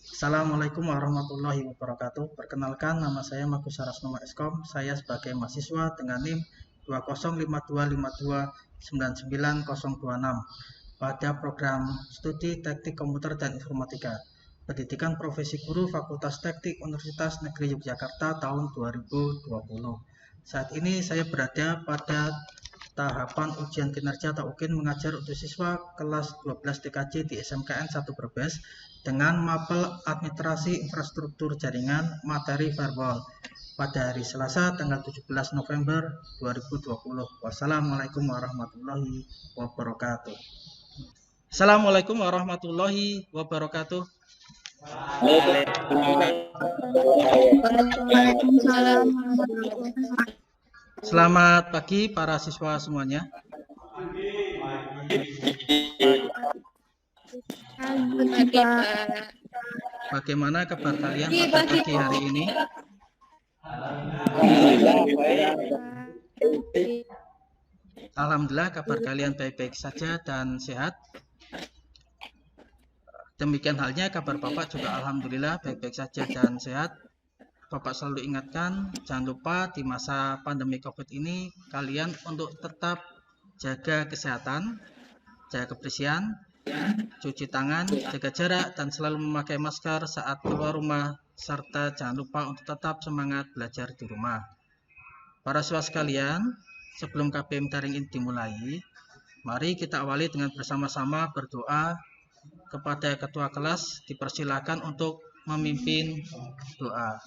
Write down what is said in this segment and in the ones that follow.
Assalamualaikum warahmatullahi wabarakatuh. Perkenalkan, nama saya Magus Sarasnoma Eskom. Saya sebagai mahasiswa dengan NIM 20525299026 pada program studi Teknik Komputer dan Informatika, Pendidikan Profesi Guru Fakultas Teknik Universitas Negeri Yogyakarta tahun 2020. Saat ini saya berada pada tahapan ujian kinerja atau UKIN mengajar untuk siswa kelas 12 TKJ di SMKN 1 Brebes dengan mapel administrasi infrastruktur jaringan materi verbal pada hari Selasa tanggal 17 November 2020. Wassalamualaikum warahmatullahi wabarakatuh. Assalamualaikum warahmatullahi wabarakatuh. Waalaikumsalam. Selamat pagi para siswa semuanya. Bagaimana kabar kalian pada pagi hari ini? Alhamdulillah kabar kalian baik-baik saja dan sehat. Demikian halnya kabar Bapak juga alhamdulillah baik-baik saja dan sehat. Bapak selalu ingatkan, jangan lupa di masa pandemi COVID ini kalian untuk tetap jaga kesehatan, jaga kebersihan, cuci tangan, jaga jarak, dan selalu memakai masker saat keluar rumah, serta jangan lupa untuk tetap semangat belajar di rumah. Para siswa sekalian, sebelum KBM daring ini dimulai, mari kita awali dengan bersama-sama berdoa kepada ketua kelas. Dipersilakan untuk memimpin doa.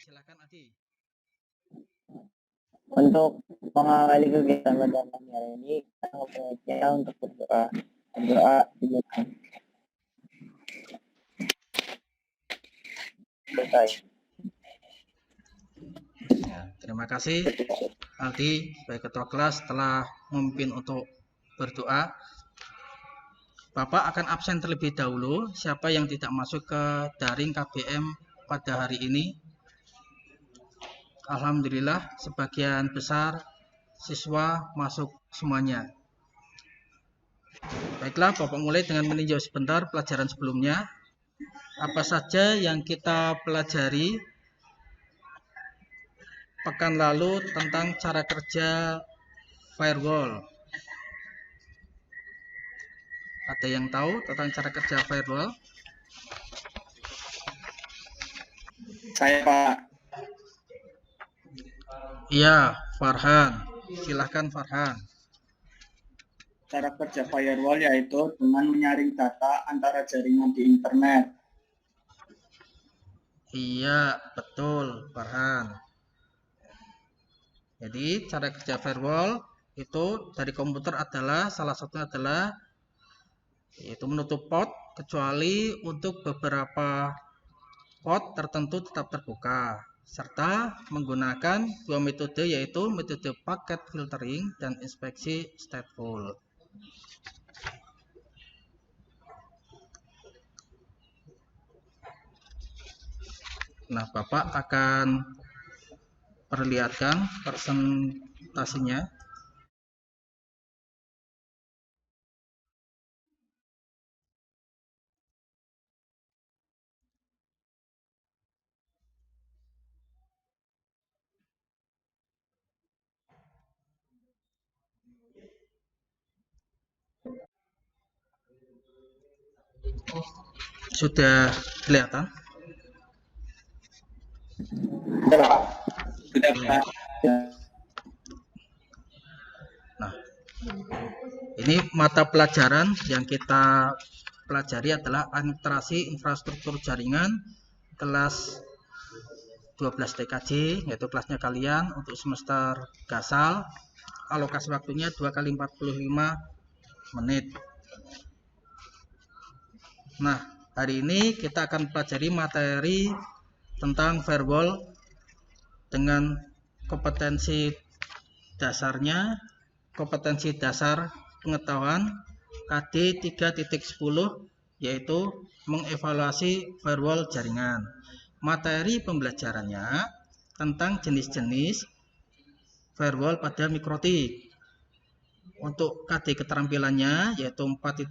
Silakan Adi. Untuk mengawali kegiatan pada malam hari ini, kita mempercaya untuk berdoa. Berdoa dimulai. Selesai. Ya, terima kasih Aldi sebagai ketua kelas telah memimpin untuk berdoa. Bapak akan absen terlebih dahulu. Siapa yang tidak masuk ke daring KBM pada hari ini? Alhamdulillah sebagian besar siswa masuk semuanya. Baiklah, Bapak mulai dengan meninjau sebentar pelajaran sebelumnya. Apa saja yang kita pelajari pekan lalu tentang cara kerja firewall? Ada yang tahu tentang cara kerja firewall? Saya Pak. Iya, Farhan. Silahkan Farhan. Cara kerja firewall yaitu dengan menyaring data antara jaringan di internet. Iya, betul Farhan. Jadi cara kerja firewall itu dari komputer adalah salah satunya adalah yaitu menutup port kecuali untuk beberapa port tertentu tetap terbuka, serta menggunakan dua metode yaitu metode packet filtering dan inspeksi stateful. Nah, Bapak akan perlihatkan presentasinya. Sudah kelihatan? Sudah Pak. Nah, ini mata pelajaran yang kita pelajari adalah administrasi infrastruktur jaringan kelas 12 TKJ, yaitu kelasnya kalian untuk semester Gasal. Alokasi waktunya 2 kali 45 menit. Nah, hari ini kita akan pelajari materi tentang firewall dengan kompetensi dasarnya, kompetensi dasar pengetahuan KD 3.10, yaitu mengevaluasi firewall jaringan. Materi pembelajarannya tentang jenis-jenis firewall pada mikrotik. Untuk KD keterampilannya yaitu 4.10,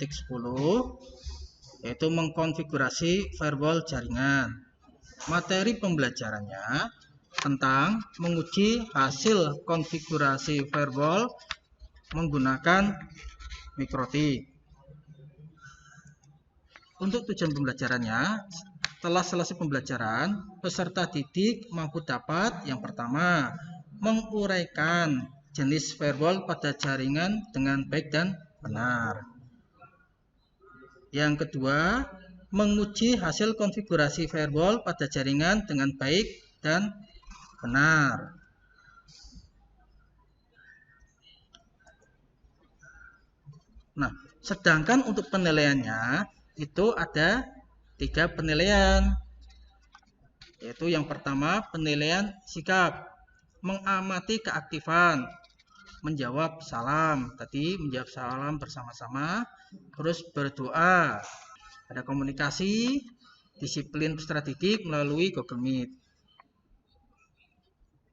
yaitu mengkonfigurasi firewall jaringan. Materi pembelajarannya tentang menguji hasil konfigurasi firewall menggunakan mikrotik. Untuk tujuan pembelajarannya, setelah selesai pembelajaran, peserta didik mampu dapat yang pertama, menguraikan jenis firewall pada jaringan dengan baik dan benar. Yang kedua, menguji hasil konfigurasi firewall pada jaringan dengan baik dan benar. Nah, sedangkan untuk penilaiannya itu ada 3 penilaian, yaitu yang pertama penilaian sikap, mengamati keaktifan, menjawab salam, tadi menjawab salam bersama-sama, terus berdoa, ada komunikasi, disiplin peserta didik melalui Google Meet.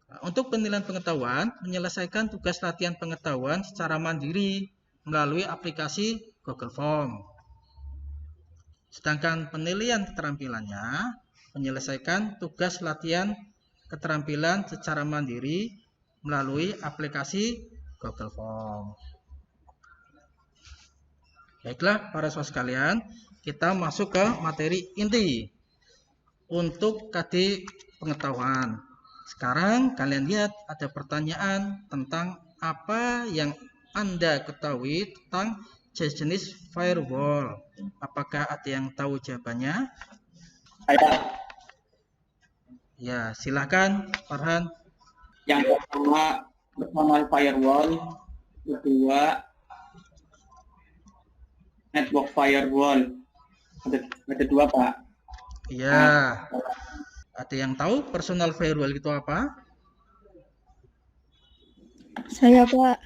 Nah, untuk penilaian pengetahuan, menyelesaikan tugas latihan pengetahuan secara mandiri melalui aplikasi Google Form. Sedangkan penilaian keterampilannya, menyelesaikan tugas latihan keterampilan secara mandiri melalui aplikasi Google Form. Baiklah para siswa sekalian, kita masuk ke materi inti untuk KD pengetahuan. Sekarang kalian lihat ada pertanyaan tentang apa yang Anda ketahui tentang jenis firewall. Apakah ada yang tahu jawabannya? Ada. Ya, silakan Farhan. Yang pertama personal firewall, kedua network firewall. Ada 2, Pak. Ya. Ada yang tahu personal firewall itu apa? Saya, Pak.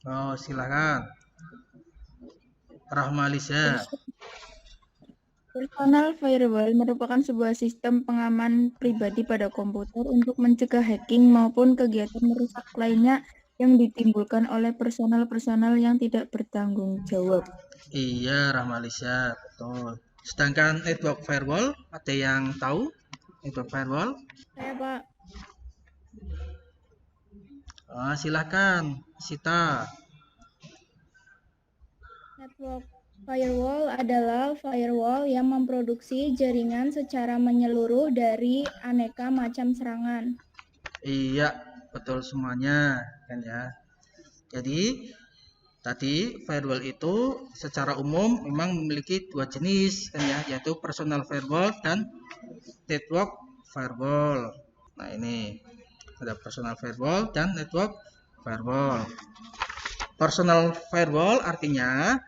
Oh, silakan. Rahmaliza. Personal firewall merupakan sebuah sistem pengaman pribadi pada komputer untuk mencegah hacking maupun kegiatan merusak lainnya yang ditimbulkan oleh personal yang tidak bertanggung jawab. Iya, Rahmaliza, betul. Sedangkan network firewall, ada yang tahu network firewall? Saya, Pak. Oh, silakan, Sita. Network firewall adalah firewall yang memproduksi jaringan secara menyeluruh dari aneka macam serangan. Iya, betul semuanya kan ya. Jadi tadi firewall itu secara umum memang memiliki 2 jenis kan ya, yaitu personal firewall dan network firewall. Nah, ini ada personal firewall dan network firewall. Personal firewall artinya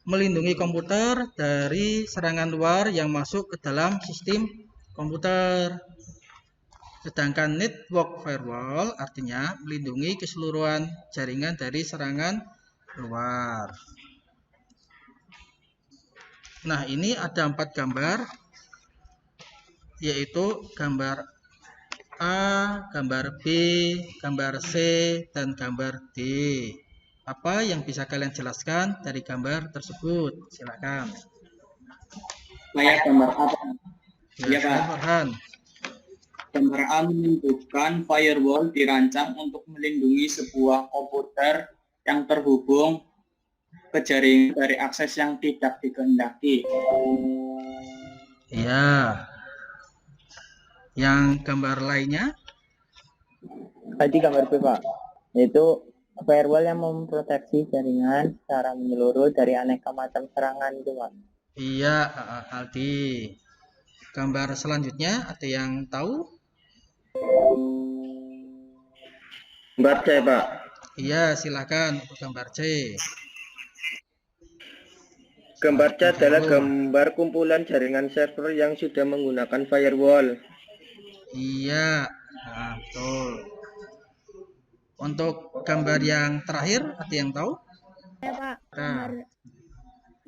melindungi komputer dari serangan luar yang masuk ke dalam sistem komputer. Sedangkan network firewall artinya melindungi keseluruhan jaringan dari serangan luar. Nah, ini ada 4 gambar, yaitu gambar A, gambar B, gambar C, dan gambar D. Apa yang bisa kalian jelaskan dari gambar tersebut? Silakan. Saya gambar A. Ya, Pak. Farhan. Gambar A menunjukkan firewall dirancang untuk melindungi sebuah komputer yang terhubung ke jaringan dari akses yang tidak dikehendaki. Iya. Yang gambar lainnya? Tadi gambar B, Pak. Yaitu firewall yang memproteksi jaringan secara menyeluruh dari aneka macam serangan itu, Pak. Iya, Aldi. Gambar selanjutnya ada yang tahu? Gambar C, Pak. Iya, silakan untuk gambar C. Gambar C adalah gambar kumpulan jaringan server yang sudah menggunakan firewall. Iya, nah, betul. Untuk gambar yang terakhir, ada yang tahu? Ya, Pak. Nah.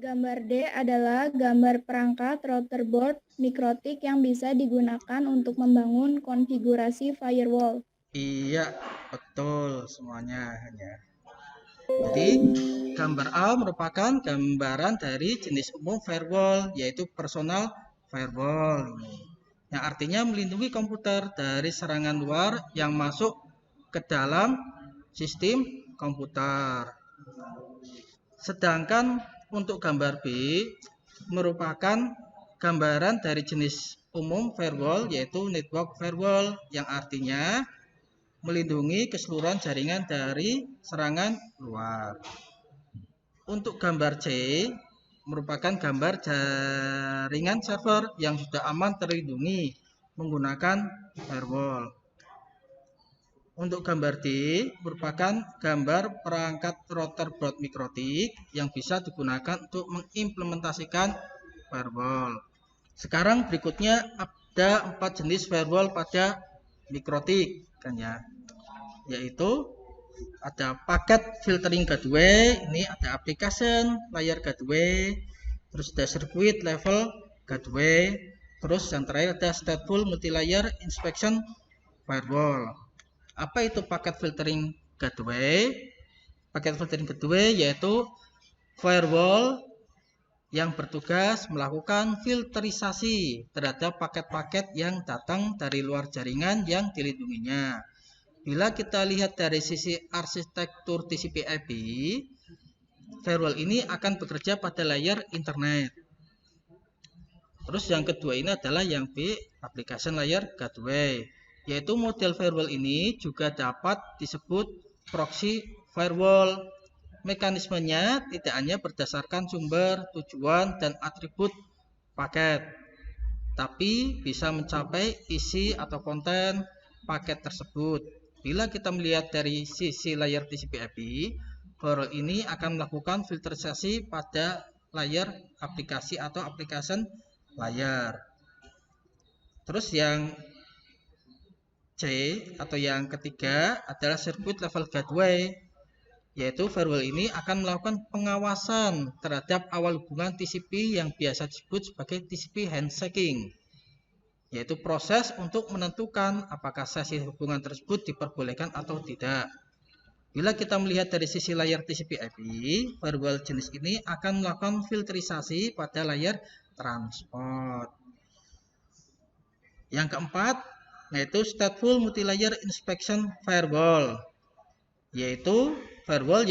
Gambar D adalah gambar perangkat router board mikrotik yang bisa digunakan untuk membangun konfigurasi firewall. Iya, betul semuanya ya. Jadi gambar A merupakan gambaran dari jenis umum firewall, yaitu personal firewall. Yang artinya melindungi komputer dari serangan luar yang masuk ke dalam sistem komputer. Sedangkan untuk gambar B merupakan gambaran dari jenis umum firewall, yaitu network firewall, yang artinya melindungi keseluruhan jaringan dari serangan luar. Untuk gambar C merupakan gambar jaringan server yang sudah aman terlindungi menggunakan firewall. Untuk gambar D merupakan gambar perangkat router board mikrotik yang bisa digunakan untuk mengimplementasikan firewall. Sekarang berikutnya ada 4 jenis firewall pada mikrotik kan ya, yaitu ada packet filtering gateway, ini ada application layer gateway, terus ada circuit level gateway, terus yang terakhir ada stateful multilayer inspection firewall. Apa itu packet filtering gateway? Packet filtering gateway yaitu firewall yang bertugas melakukan filterisasi terhadap paket-paket yang datang dari luar jaringan yang dilindunginya. Bila kita lihat dari sisi arsitektur TCP/IP, firewall ini akan bekerja pada layer internet. Terus yang kedua ini adalah yang B, application layer gateway, yaitu model firewall ini juga dapat disebut proxy firewall. Mekanismenya tidak hanya berdasarkan sumber, tujuan, dan atribut paket, tapi bisa mencapai isi atau konten paket tersebut. Bila kita melihat dari sisi layar TCP/IP, firewall ini akan melakukan filterisasi pada layar aplikasi atau application layer. Terus yang C atau yang ketiga adalah circuit level gateway, yaitu firewall ini akan melakukan pengawasan terhadap awal hubungan TCP yang biasa disebut sebagai TCP handshaking, yaitu proses untuk menentukan apakah sesi hubungan tersebut diperbolehkan atau tidak. Bila kita melihat dari sisi layar TCP/IP, firewall jenis ini akan melakukan filterisasi pada layar transport. Yang keempat, yaitu stateful multilayer inspection firewall, yaitu firewall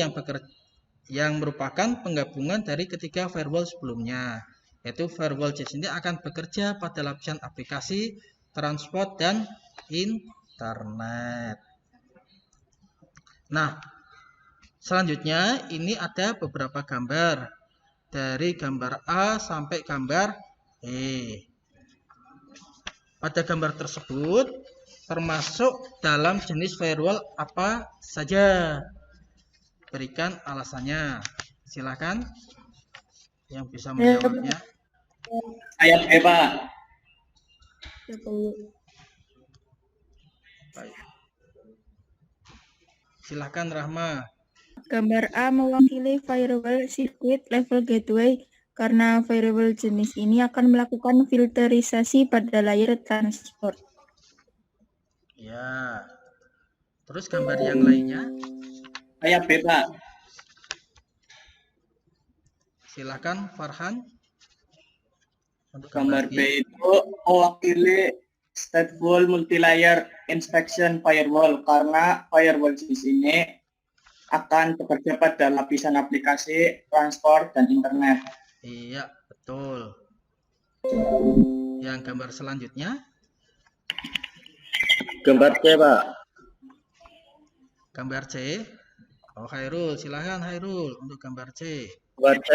yang merupakan penggabungan dari ketiga firewall sebelumnya. Yaitu firewall jenis ini akan bekerja pada lapisan aplikasi, transport, dan internet. Nah, selanjutnya ini ada beberapa gambar. Dari gambar A sampai gambar E. Pada gambar tersebut termasuk dalam jenis firewall apa saja? Berikan alasannya. Silakan yang bisa menjawabnya. Ayat B, Pak. Baik. Silakan Rahma. Gambar A mewakili firewall circuit level gateway karena firewall jenis ini akan melakukan filterisasi pada layer transport. Ya. Terus gambar yang lainnya? Ayat B, Pak. Silakan Farhan. Untuk Gambar B itu mewakili stateful multilayer inspection firewall karena firewall jenis ini akan bekerja pada lapisan aplikasi, transport, dan internet. Iya, betul. Yang gambar selanjutnya? Gambar C, Pak. Gambar C. Oh, Hairul, silakan Hairul untuk gambar C. Gambar C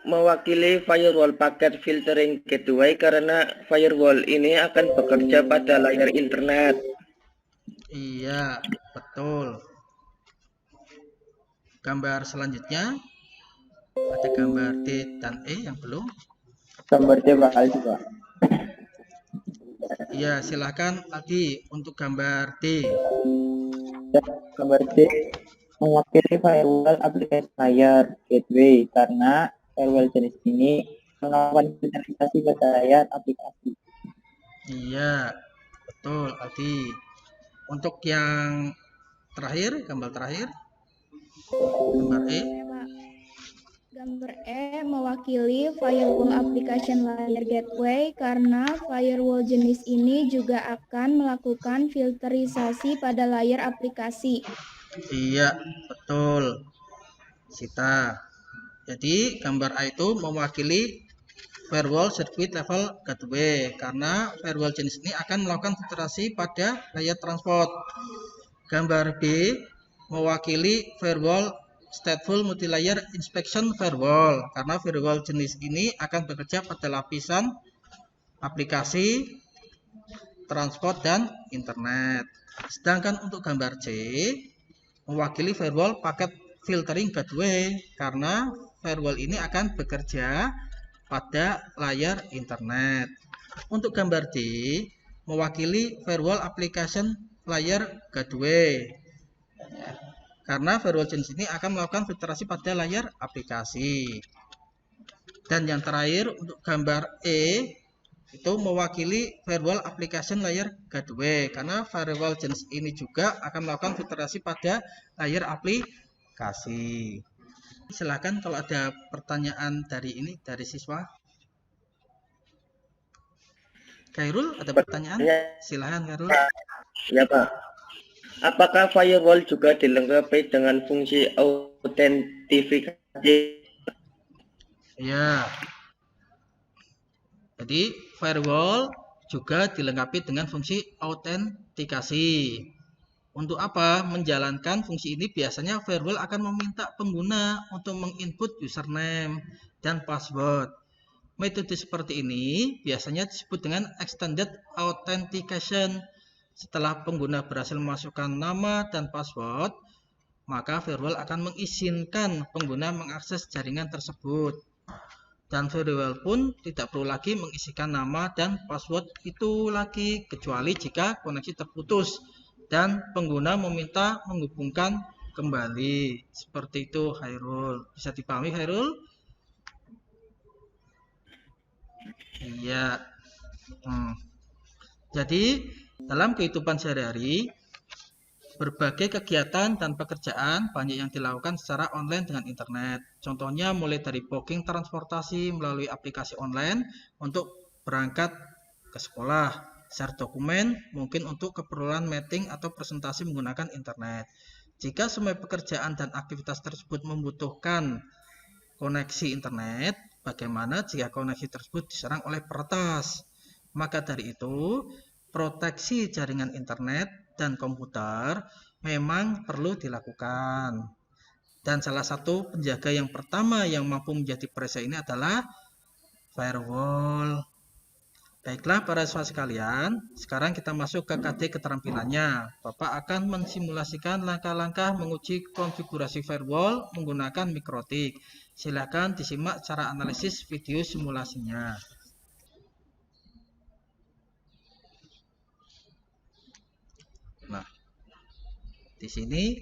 mewakili firewall packet filtering gateway karena firewall ini akan bekerja pada layar internet. Iya, betul. Gambar selanjutnya ada gambar D dan E yang belum. Gambar D bakal juga. Iya, silakan Aldi untuk gambar D. Gambar D mewakili firewall application layer gateway karena firewall jenis ini melakukan filterisasi pada layar aplikasi. Iya, betul Aldi. Untuk yang terakhir, gambar terakhir, gambar E. Gambar E mewakili firewall application layer gateway karena firewall jenis ini juga akan melakukan filterisasi pada layar aplikasi. Iya, betul, Sita. Jadi gambar A itu mewakili firewall circuit level gateway karena firewall jenis ini akan melakukan filtrasi pada layer transport. Gambar B mewakili firewall stateful multilayer inspection firewall karena firewall jenis ini akan bekerja pada lapisan aplikasi, transport, dan internet. Sedangkan untuk gambar C mewakili firewall packet filtering gateway karena firewall ini akan bekerja pada layar internet. Untuk gambar D mewakili firewall application layer gateway karena firewall jenis ini akan melakukan filtrasi pada layar aplikasi. Dan yang terakhir untuk gambar E itu mewakili firewall application layer gateway karena firewall jenis ini juga akan melakukan filtrasi pada layar aplikasi. Silakan kalau ada pertanyaan dari siswa. Khairul, ada pertanyaan? Silakan Khairul. Ya Pak. Apakah firewall juga dilengkapi dengan fungsi autentifikasi? Ya. Jadi firewall juga dilengkapi dengan fungsi autentikasi. Untuk apa? Menjalankan fungsi ini biasanya firewall akan meminta pengguna untuk menginput username dan password. Metode seperti ini biasanya disebut dengan extended authentication. Setelah pengguna berhasil memasukkan nama dan password, maka firewall akan mengizinkan pengguna mengakses jaringan tersebut. Dan firewall pun tidak perlu lagi mengisikan nama dan password itu lagi, kecuali jika koneksi terputus dan pengguna meminta menghubungkan kembali. Seperti itu, Khairul. Bisa dipahami, Khairul? Iya. Jadi dalam kehidupan sehari-hari, berbagai kegiatan dan pekerjaan banyak yang dilakukan secara online dengan internet. Contohnya mulai dari booking transportasi melalui aplikasi online untuk berangkat ke sekolah, share dokumen, mungkin untuk keperluan meeting atau presentasi menggunakan internet. Jika semua pekerjaan dan aktivitas tersebut membutuhkan koneksi internet, bagaimana jika koneksi tersebut diserang oleh peretas? Maka dari itu, proteksi jaringan internet dan komputer memang perlu dilakukan. Dan salah satu penjaga yang pertama yang mampu menjadi perisai ini adalah firewall. Baiklah para siswa sekalian, sekarang kita masuk ke KD keterampilannya. Bapak akan mensimulasikan langkah-langkah menguji konfigurasi firewall menggunakan mikrotik. Silakan disimak cara analisis video simulasinya. Nah, di sini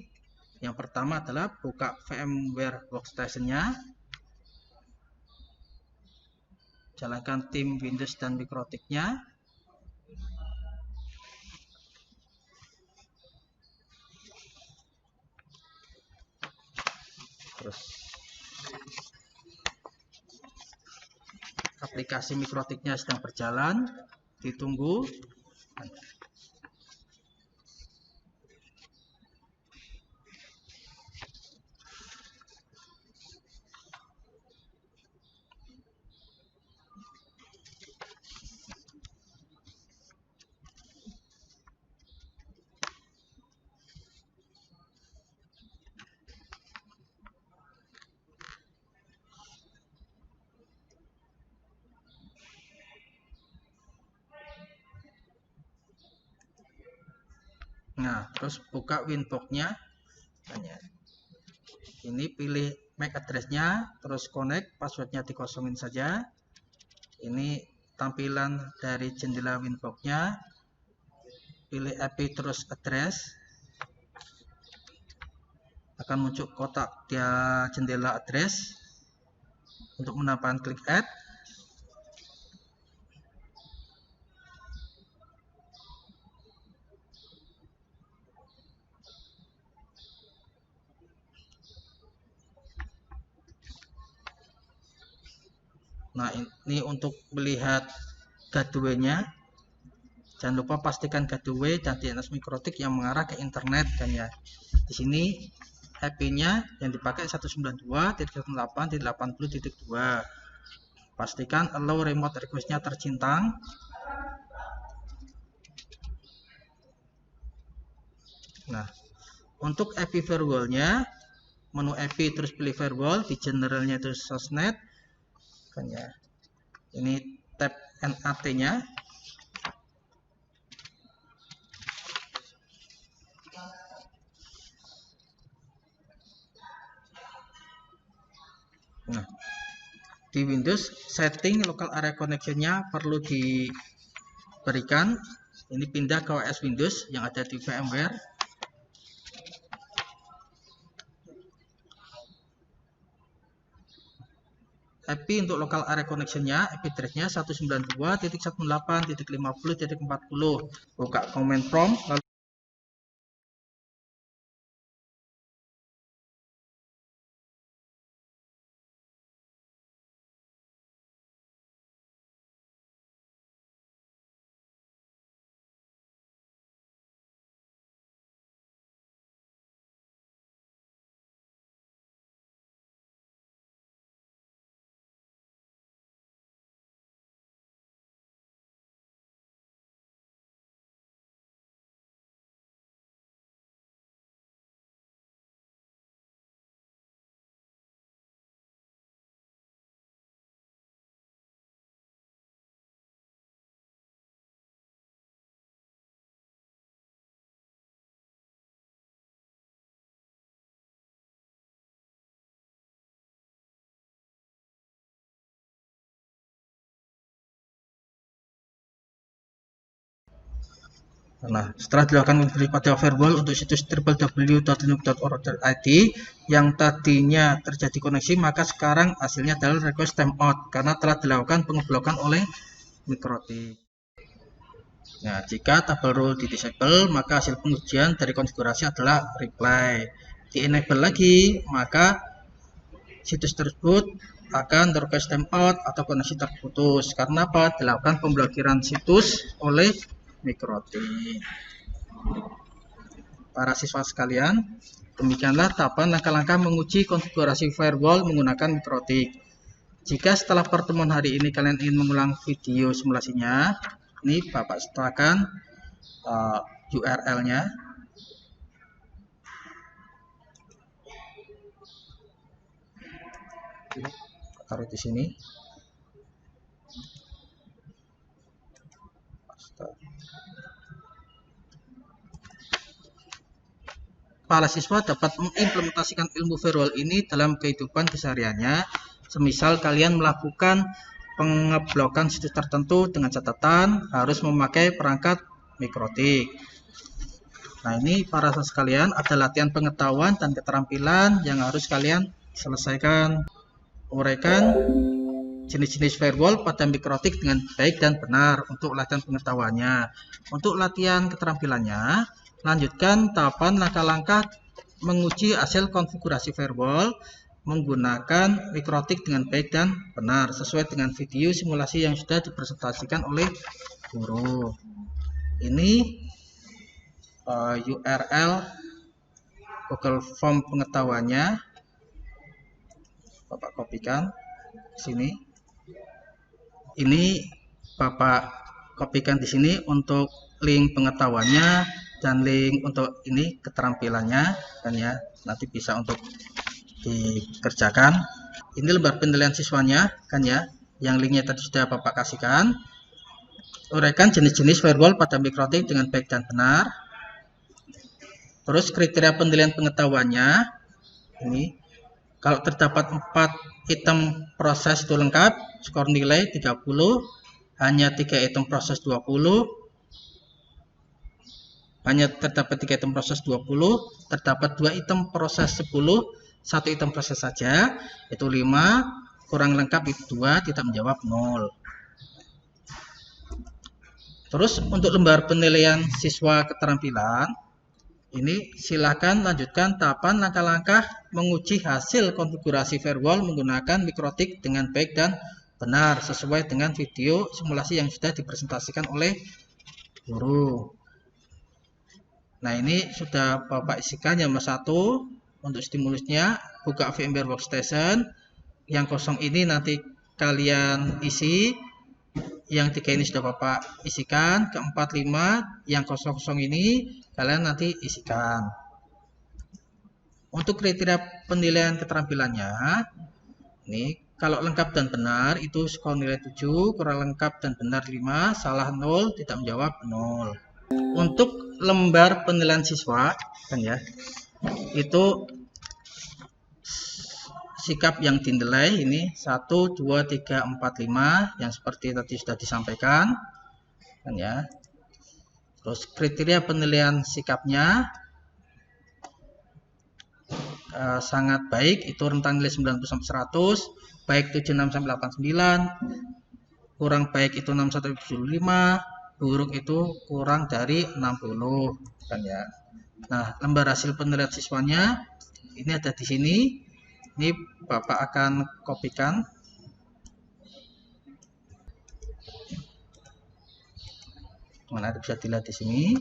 yang pertama adalah buka VMware Workstation-nya. Jalankan tim Windows dan mikrotiknya. Terus aplikasi mikrotiknya sedang berjalan, ditunggu. Nah, terus buka Winbox-nya. Ini pilih MAC address-nya, terus connect, password-nya dikosongin saja. Ini tampilan dari jendela Winbox-nya. Pilih IP terus address. Akan muncul kotak dia jendela address. Untuk menambahkan klik add. Nah, ini untuk melihat gateway-nya. Jangan lupa pastikan gateway dan DNS mikrotik yang mengarah ke internet kan ya. Di sini IP-nya yang dipakai 192.168.80.2. Pastikan allow remote request-nya tercentang. Nah, untuk IP firewall-nya, menu IP terus pilih firewall, di generalnya itu sosnet kan ya. Ini tab NAT-nya. Nah, di Windows setting local area connection-nya perlu diberikan. Ini pindah ke OS Windows yang ada di VMware. IP untuk local area connection-nya, IP address-nya 192.168.50.40. Buka command prompt, lalu nah, setelah dilakukan konfigurasi pada firewall untuk situs www.linux.org.id yang tadinya terjadi koneksi, maka sekarang hasilnya adalah request timeout karena telah dilakukan pengeblokan oleh mikrotik. Nah, jika tabel rule di disable, maka hasil pengujian dari konfigurasi adalah reply. Di enable lagi, maka situs tersebut akan request timeout atau koneksi terputus. Karena apa? Dilakukan pemblokiran situs oleh mikrotik. Para siswa sekalian, demikianlah tahapan langkah-langkah menguji konfigurasi firewall menggunakan mikrotik. Jika setelah pertemuan hari ini kalian ingin mengulang video simulasinya, ini Bapak sertakan URL-nya. Taruh di sini. Para siswa dapat mengimplementasikan ilmu firewall ini dalam kehidupan kesehariannya. Semisal kalian melakukan pengeblokan situs tertentu dengan catatan harus memakai perangkat mikrotik. Nah, ini para siswa sekalian ada latihan pengetahuan dan keterampilan yang harus kalian selesaikan. Uraikan jenis-jenis firewall pada mikrotik dengan baik dan benar untuk latihan pengetahuannya. Untuk latihan keterampilannya, lanjutkan tahapan langkah-langkah menguji hasil konfigurasi firewall menggunakan mikrotik dengan baik dan benar sesuai dengan video simulasi yang sudah dipresentasikan oleh guru. Ini URL Google Form pengetahuannya. Bapak kopikan sini. Ini Bapak kopikan di sini untuk link pengetahuannya dan link untuk ini keterampilannya kan ya, nanti bisa untuk dikerjakan. Ini lembar penilaian siswanya kan ya, yang linknya tadi sudah Bapak kasihkan. Uraikan jenis-jenis firewall pada mikrotik dengan baik dan benar. Terus kriteria penilaian pengetahuannya ini, kalau terdapat 4 item proses itu lengkap, skor nilai 30, hanya 3 item proses 20, hanya terdapat 3 item proses 20, terdapat 2 item proses 10, 1 item proses saja, itu 5, kurang lengkap itu 2, tidak menjawab 0. Terus untuk lembar penilaian siswa keterampilan, ini silakan lanjutkan tahapan langkah-langkah menguji hasil konfigurasi firewall menggunakan mikrotik dengan baik dan benar sesuai dengan video simulasi yang sudah dipresentasikan oleh guru. Nah, ini sudah Bapak isikan yang nomor 1 untuk stimulusnya. Buka VMware Workstation. Yang kosong ini nanti kalian isi. Yang 3 ini sudah Bapak isikan. Keempat, 5 yang kosong-kosong ini kalian nanti isikan. Untuk kriteria penilaian keterampilannya, ini kalau lengkap dan benar itu skor nilai 7, kurang lengkap dan benar 5, salah 0, tidak menjawab 0. Untuk lembar penilaian siswa kan ya, itu sikap yang dinilai ini 1, 2, 3, 4, 5 yang seperti tadi sudah disampaikan kan ya. Terus kriteria penilaian sikapnya sangat baik itu rentang nilai 90 sampai 100, baik 76 sampai 89, kurang baik itu 61 sampai 75, buruk itu kurang dari 60 kan ya. Nah, lembar hasil penilaian siswanya ini ada di sini. Ini Bapak akan kopikan. Mana bisa dilihat di sini.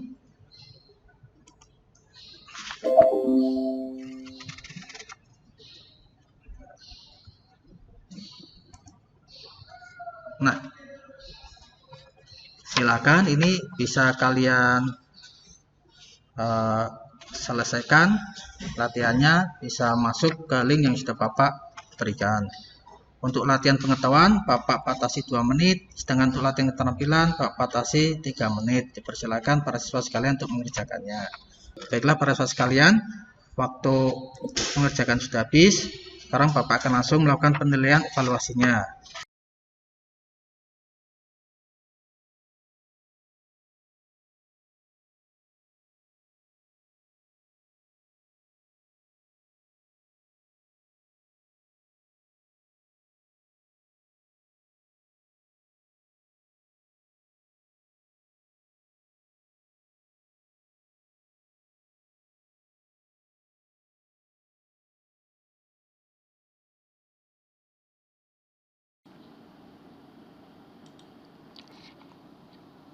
Nah, silakan ini bisa kalian selesaikan latihannya, bisa masuk ke link yang sudah Bapak berikan. Untuk latihan pengetahuan Bapak batasi 2 menit, sedangkan untuk latihan keterampilan Bapak batasi 3 menit. Dipersilakan para siswa sekalian untuk mengerjakannya. Baiklah para siswa sekalian, waktu mengerjakan sudah habis. Sekarang Bapak akan langsung melakukan penilaian evaluasinya.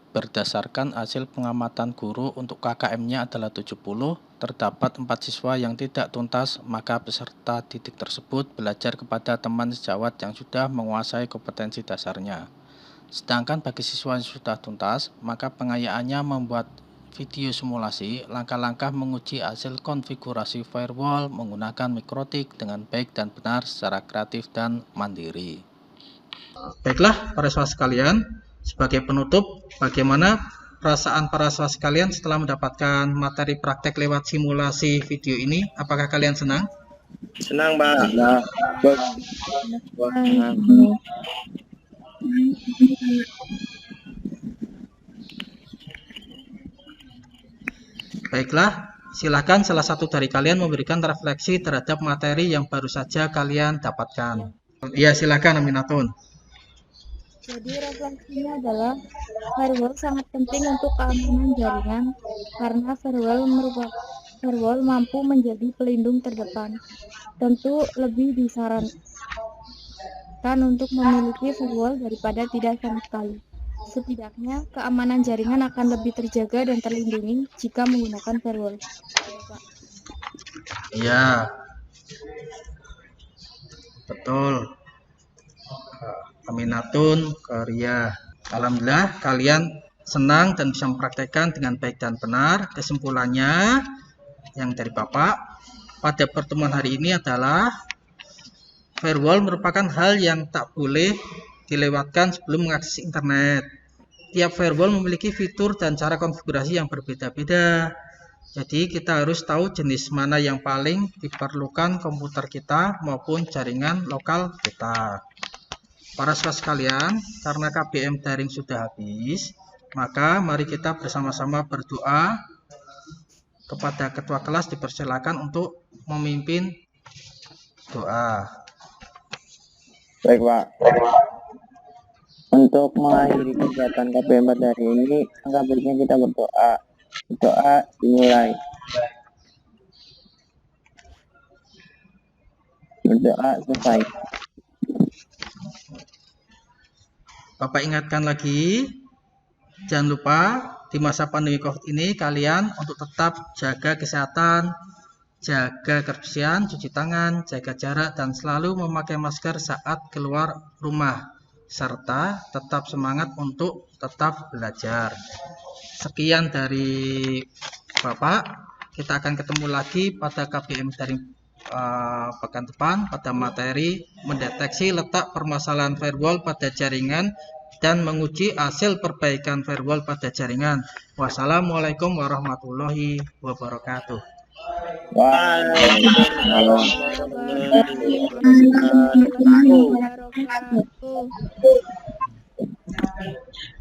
Berdasarkan hasil pengamatan guru untuk KKM-nya adalah 70, terdapat 4 siswa yang tidak tuntas, maka peserta didik tersebut belajar kepada teman sejawat yang sudah menguasai kompetensi dasarnya. Sedangkan bagi siswa yang sudah tuntas, maka pengayaannya membuat video simulasi, langkah-langkah menguji hasil konfigurasi firewall menggunakan mikrotik dengan baik dan benar secara kreatif dan mandiri. Baiklah para siswa sekalian, sebagai penutup, bagaimana perasaan para siswa sekalian setelah mendapatkan materi praktek lewat simulasi video ini? Apakah kalian senang? Senang, Pak. Baiklah, silakan salah satu dari kalian memberikan refleksi terhadap materi yang baru saja kalian dapatkan. Iya, silakan Aminatun. Jadi refleksinya adalah firewall sangat penting untuk keamanan jaringan karena firewall mampu menjadi pelindung terdepan. Tentu lebih disarankan untuk memiliki firewall daripada tidak sama sekali. Setidaknya keamanan jaringan akan lebih terjaga dan terlindungi jika menggunakan firewall. Iya, betul. Aminatun, Korea. Alhamdulillah kalian senang dan bisa mempraktekkan dengan baik dan benar. Kesimpulannya yang dari Bapak pada pertemuan hari ini adalah firewall merupakan hal yang tak boleh dilewatkan sebelum mengakses internet. Tiap firewall memiliki fitur dan cara konfigurasi yang berbeda-beda. Jadi kita harus tahu jenis mana yang paling diperlukan komputer kita maupun jaringan lokal kita. Para siswa sekalian, karena KBM daring sudah habis, maka mari kita bersama-sama berdoa kepada ketua kelas, dipersilakan untuk memimpin doa. Baik, Pak. Untuk mengakhiri kegiatan KBM pada hari ini, angka baiknya kita berdoa. Doa dimulai. Berdoa selesai. Bapak ingatkan lagi, jangan lupa di masa pandemi COVID ini kalian untuk tetap jaga kesehatan, jaga kebersihan, cuci tangan, jaga jarak, dan selalu memakai masker saat keluar rumah, serta tetap semangat untuk tetap belajar. Sekian dari Bapak, kita akan ketemu lagi pada KBM daring pekan depan pada materi mendeteksi letak permasalahan firewall pada jaringan dan menguji hasil perbaikan firewall pada jaringan. Wassalamualaikum warahmatullahi wabarakatuh. Waalaikumsalam warahmatullahi wabarakatuh. Wabarakatuh.